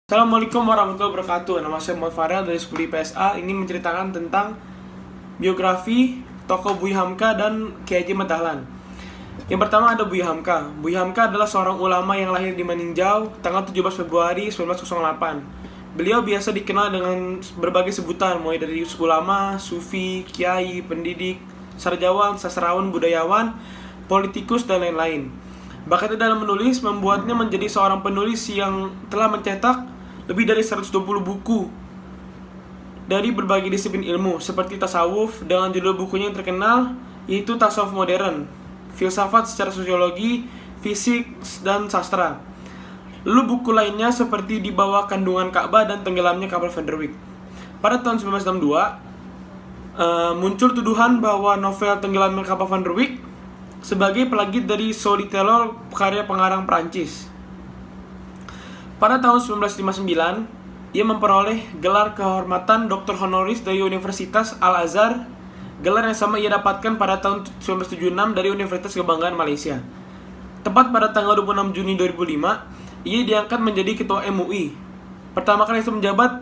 Assalamualaikum warahmatullahi wabarakatuh. Nama saya Muhammad Farel dari Sekolah PSA. Ini menceritakan tentang biografi tokoh Buya Hamka dan Kiai Haji Ahmad Dahlan. Yang pertama ada Buya Hamka. Buya Hamka adalah seorang ulama yang lahir di Meninjau tanggal 17 Februari 1908. Beliau biasa dikenal dengan berbagai sebutan, mulai dari ulama, sufi, kiai, pendidik, sarjana, sastrawan, budayawan, politikus, dan lain-lain. Bakatnya dalam menulis membuatnya menjadi seorang penulis yang telah mencetak lebih dari 120 buku dari berbagai disiplin ilmu seperti tasawuf dengan judul bukunya yang terkenal yaitu Tasawuf Modern, Filsafat secara Sosiologi, Fisik, dan Sastra. Lalu buku lainnya seperti Di Bawah Kandungan Ka'bah dan Tenggelamnya Kapal Van der Wijk. Pada tahun 1962 muncul tuduhan bahwa novel Tenggelamnya Kapal Van der Wijk sebagai plagiat dari Solitaire, karya pengarang Prancis. Pada tahun 1959, ia memperoleh gelar kehormatan Dr. Honoris dari Universitas Al-Azhar, gelar yang sama ia dapatkan pada tahun 1976 dari Universitas Kebanggaan Malaysia. Tepat pada tanggal 26 Juni 2005, ia diangkat menjadi Ketua MUI. Pertama kali menjabat,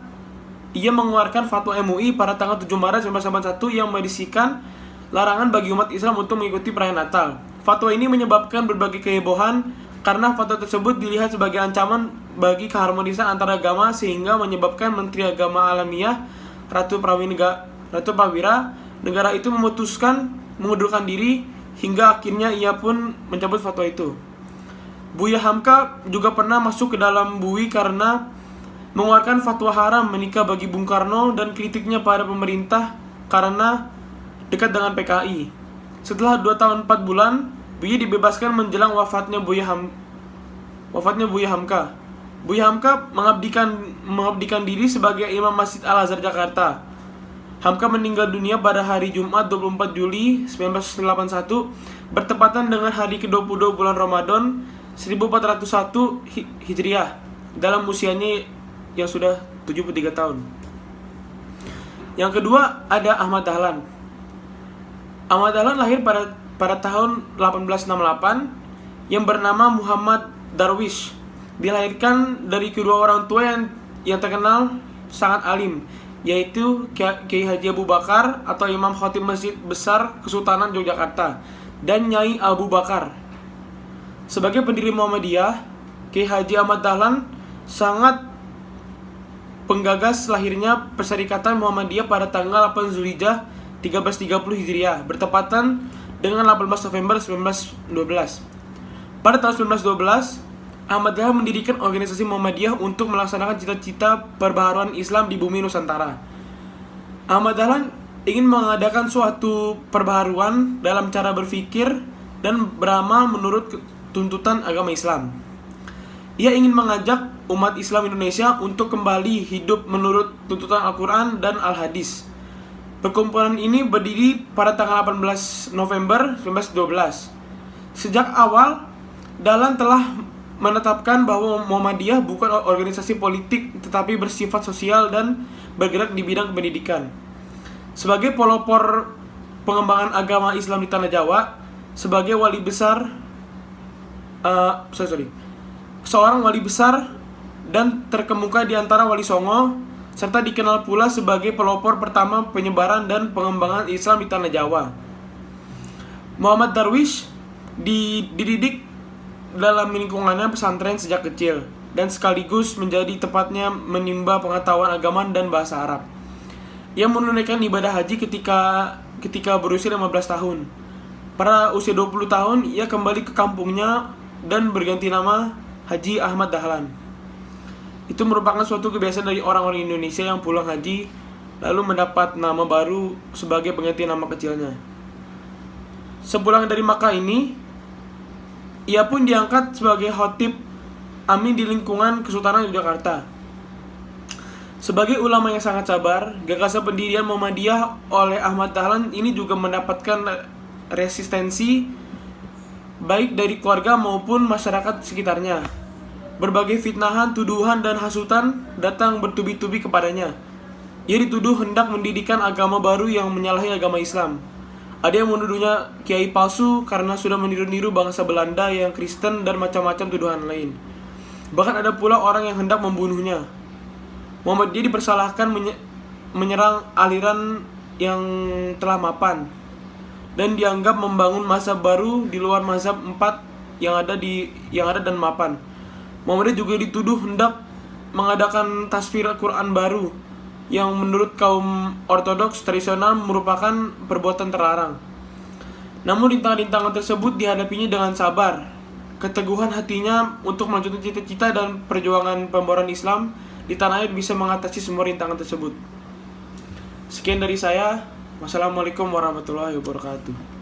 ia mengeluarkan fatwa MUI pada tanggal 7 Maret 1981 yang mendisikan larangan bagi umat Islam untuk mengikuti perayaan Natal. Fatwa ini menyebabkan berbagai kehebohan karena fatwa tersebut dilihat sebagai ancaman bagi keharmonisan antara agama sehingga menyebabkan Menteri Agama Alamiah Ratu Prawira negara itu memutuskan mengundurkan diri hingga akhirnya ia pun mencabut fatwa itu. Buya Hamka juga pernah masuk ke dalam BUI karena mengeluarkan fatwa haram menikah bagi Bung Karno dan kritiknya pada pemerintah karena dekat dengan PKI. Setelah 2 tahun 4 bulan, Buya dibebaskan menjelang wafatnya Buya Hamka. Buya Hamka mengabdikan diri sebagai Imam Masjid Al-Azhar Jakarta. Hamka meninggal dunia pada hari Jumat 24 Juli 1981 bertepatan dengan hari ke-22 bulan Ramadan 1401 Hijriah dalam usianya yang sudah 73 tahun. Yang kedua ada Ahmad Dahlan. Ahmad Dahlan lahir pada tahun 1868 yang bernama Muhammad Darwish. Dilahirkan dari kedua orang tua yang terkenal sangat alim, yaitu Kiai Haji Abu Bakar atau Imam Khatib Masjid Besar Kesultanan Yogyakarta dan Nyai Abu Bakar. Sebagai pendiri Muhammadiyah, Kiai Haji Ahmad Dahlan sangat penggagas lahirnya Perserikatan Muhammadiyah pada tanggal 8 Zulhijjah 1330 Hijriah bertepatan dengan 18 November 1912. Pada tahun 1912, Ahmad Dahlan mendirikan organisasi Muhammadiyah untuk melaksanakan cita-cita perbaharuan Islam di bumi Nusantara. Ahmad Dahlan ingin mengadakan suatu perbaharuan dalam cara berpikir dan beramal menurut tuntutan agama Islam. Ia ingin mengajak umat Islam Indonesia untuk kembali hidup menurut tuntutan Al-Quran dan Al-Hadis. Perkumpulan ini berdiri pada tanggal 18 November 1912. Sejak awal, Dahlan telah menetapkan bahwa Muhammadiyah bukan organisasi politik tetapi bersifat sosial dan bergerak di bidang pendidikan. Sebagai pelopor pengembangan agama Islam di Tanah Jawa, sebagai seorang wali besar dan terkemuka di antara Wali Songo, serta dikenal pula sebagai pelopor pertama penyebaran dan pengembangan Islam di Tanah Jawa. Muhammad Darwish dididik dalam lingkungannya pesantren sejak kecil dan sekaligus menjadi tempatnya menimba pengetahuan agama dan bahasa Arab. Ia menunaikan ibadah haji ketika berusia 15 tahun. Pada usia 20 tahun, ia kembali ke kampungnya dan berganti nama Haji Ahmad Dahlan. Itu merupakan suatu kebiasaan dari orang-orang Indonesia yang pulang haji lalu mendapat nama baru sebagai pengganti nama kecilnya. Sepulang dari Makkah ini, ia pun diangkat sebagai Khatib Amin di lingkungan Kesultanan Yogyakarta. Sebagai ulama yang sangat sabar, gagasan pendirian Muhammadiyah oleh Ahmad Dahlan ini juga mendapatkan resistensi baik dari keluarga maupun masyarakat sekitarnya. Berbagai fitnahan, tuduhan, dan hasutan datang bertubi-tubi kepadanya. Ia dituduh hendak mendirikan agama baru yang menyalahi agama Islam. Ada yang menuduhnya kiai palsu karena sudah meniru-niru bangsa Belanda yang Kristen dan macam-macam tuduhan lain. Bahkan ada pula orang yang hendak membunuhnya. Muhammadiyah dipersalahkan menyerang aliran yang telah mapan dan dianggap membangun mazhab baru di luar mazhab 4 yang ada dan mapan. Muhammadiyah juga dituduh hendak mengadakan tasfir Al-Quran baru yang menurut kaum ortodoks tradisional merupakan perbuatan terlarang. Namun rintangan-rintangan tersebut dihadapinya dengan sabar, keteguhan hatinya untuk melanjutkan cita-cita dan perjuangan pembaruan Islam di tanah air bisa mengatasi semua rintangan tersebut. Sekian dari saya. Wassalamualaikum warahmatullahi wabarakatuh.